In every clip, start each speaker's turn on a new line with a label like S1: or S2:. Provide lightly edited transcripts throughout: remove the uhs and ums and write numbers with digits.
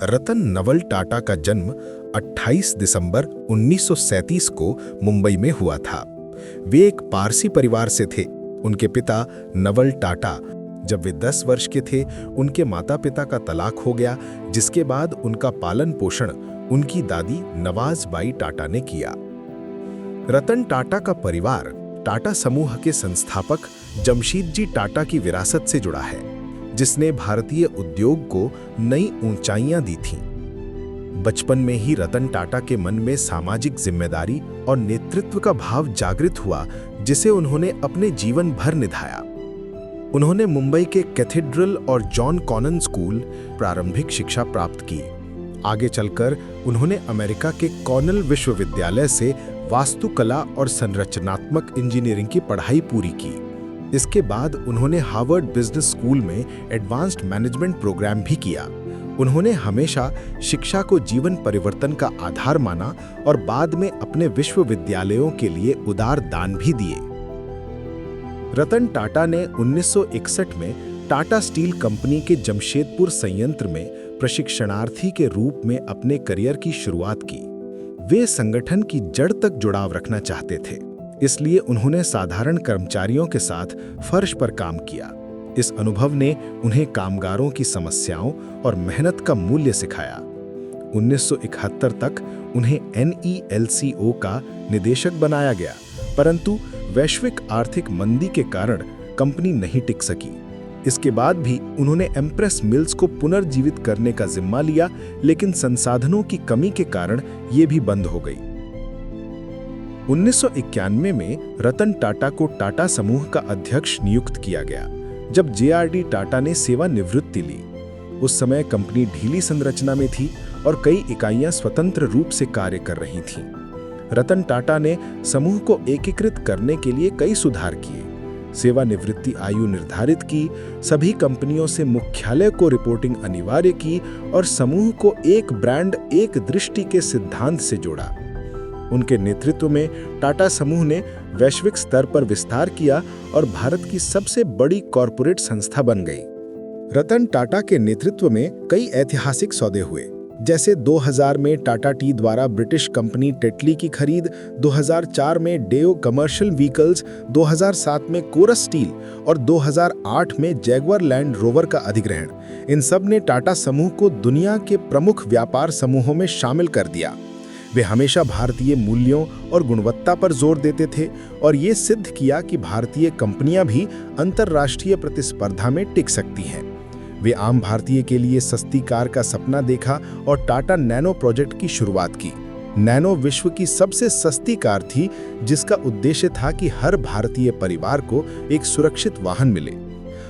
S1: रतन नवल टाटा का जन्म 28 दिसंबर 1937 को मुंबई में हुआ था। वे एक पारसी परिवार से थे। उनके पिता नवल टाटा जब वे 10 वर्ष के थे, उनके माता पिता का तलाक हो गया, जिसके बाद उनका पालन पोषण उनकी दादी नवाज बाई टाटा ने किया। रतन टाटा का परिवार टाटा समूह के संस्थापक जमशेदजी टाटा की विरासत से जुड़ा है, जिसने भारतीय उद्योग को नई ऊंचाइयां दी थीं। बचपन में ही रतन टाटा के मन में सामाजिक जिम्मेदारी और नेतृत्व का भाव जागृत हुआ, जिसे उन्होंने अपने जीवन भर निभाया। उन्होंने मुंबई के कैथेड्रल और जॉन कॉनन स्कूल प्रारंभिक शिक्षा प्राप्त की। आगे चलकर उन्होंने अमेरिका के कॉर्नेल विश्वविद्यालय से वास्तुकला और संरचनात्मक इंजीनियरिंग की पढ़ाई पूरी की। इसके बाद उन्होंने हार्वर्ड बिजनेस स्कूल में एडवांस्ड मैनेजमेंट प्रोग्राम भी किया। उन्होंने हमेशा शिक्षा को जीवन परिवर्तन का आधार माना और बाद में अपने विश्वविद्यालयों के लिए उदार दान भी दिए। रतन टाटा ने 1961 में टाटा स्टील कंपनी के जमशेदपुर संयंत्र में प्रशिक्षणार्थी के रूप में अपने करियर की शुरुआत की। वे संगठन की जड़ तक जुड़ाव रखना चाहते थे, इसलिए उन्होंने साधारण कर्मचारियों के साथ फर्श पर काम किया। इस अनुभव ने उन्हें कामगारों की समस्याओं और मेहनत का मूल्य सिखाया। 1971 तक उन्हें NELCO का निदेशक बनाया गया, परंतु वैश्विक आर्थिक मंदी के कारण कंपनी नहीं टिक सकी। इसके बाद भी उन्होंने एम्प्रेस मिल्स को पुनर्जीवित करने का जिम्मा लिया, लेकिन संसाधनों की कमी के कारण ये भी बंद हो गई। 1991 में रतन टाटा को टाटा समूह का अध्यक्ष नियुक्त किया गया, जब JRD टाटा ने सेवानिवृत्ति ली। उस समय कंपनी ढीली संरचना में थी और कई इकाइयां स्वतंत्र रूप से कार्य कर रही थीं। रतन टाटा ने समूह को एकीकृत करने के लिए कई सुधार किए। सेवानिवृत्ति आयु निर्धारित की, सभी कंपनियों से मुख्यालय को रिपोर्टिंग अनिवार्य की और समूह को एक ब्रांड एक दृष्टि के सिद्धांत से जोड़ा। उनके नेतृत्व में टाटा समूह ने वैश्विक स्तर पर विस्तार किया और भारत की सबसे बड़ी कॉरपोरेट संस्था बन गई। रतन टाटा के नेतृत्व में कई ऐतिहासिक सौदे हुए, जैसे 2000 में टाटा टी द्वारा ब्रिटिश कंपनी टेटली की खरीद, 2004 में डेओ कमर्शियल व्हीकल्स, 2007 में कोरस स्टील और 2008 में जैगुआर लैंड रोवर का अधिग्रहण। इन सब ने टाटा समूह को दुनिया के प्रमुख व्यापार समूहों में शामिल कर दिया। वे हमेशा भारतीय मूल्यों और गुणवत्ता पर जोर देते थे और ये सिद्ध किया कि भारतीय कंपनियां भी अंतर्राष्ट्रीय प्रतिस्पर्धा में टिक सकती हैं। वे आम भारतीय के लिए सस्ती कार का सपना देखा और टाटा नैनो प्रोजेक्ट की शुरुआत की। नैनो विश्व की सबसे सस्ती कार थी, जिसका उद्देश्य था कि हर भारतीय परिवार को एक सुरक्षित वाहन मिले।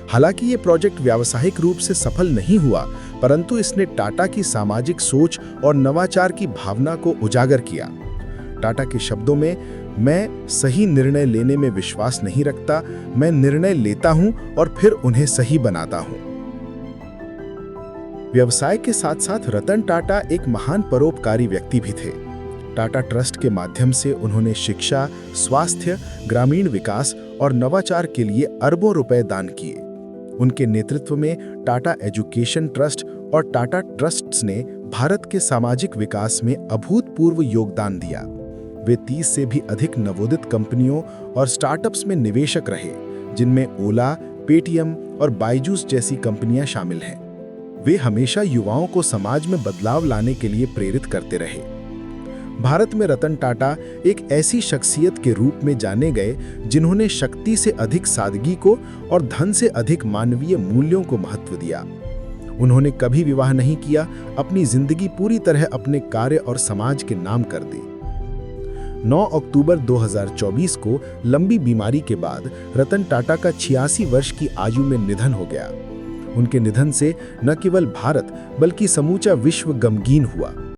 S1: हालांकि ये प्रोजेक्ट व्यावसायिक रूप से सफल नहीं हुआ, परंतु इसने टाटा की सामाजिक सोच और नवाचार की भावना को उजागर किया। टाटा के शब्दों में, मैं सही निर्णय लेने में विश्वास नहीं रखता, मैं निर्णय लेता हूं और फिर उन्हें सही बनाता हूं। व्यवसाय के साथ साथ रतन टाटा एक महान परोपकारी व्यक्ति भी थे। टाटा ट्रस्ट के माध्यम से उन्होंने शिक्षा, स्वास्थ्य, ग्रामीण विकास और नवाचार के लिए अरबों रुपए दान किए। उनके नेतृत्व में टाटा एजुकेशन ट्रस्ट और टाटा ट्रस्ट्स ने भारत के सामाजिक विकास में अभूतपूर्व योगदान दिया। वे 30 से भी अधिक नवोदित कंपनियों और स्टार्टअप्स में निवेशक रहे, जिनमें ओला, पेटीएम और बायजूस जैसी कंपनियां शामिल हैं। वे हमेशा युवाओं को समाज में बदलाव लाने के लिए प्रेरित करते रहे। भारत में रतन टाटा एक ऐसी शख्सियत के रूप में जाने गए, जिन्होंने शक्ति से अधिक सादगी को और धन से अधिक मानवीय मूल्यों को महत्व दिया। उन्होंने कभी विवाह नहीं किया, अपनी जिंदगी पूरी तरह अपने कार्य और समाज के नाम कर दी। 9 अक्टूबर 2024 को लंबी बीमारी के बाद रतन टाटा का 86 वर्ष की आयु में निधन हो गया। उनके निधन से न केवल भारत बल्कि समूचा विश्व गमगीन हुआ।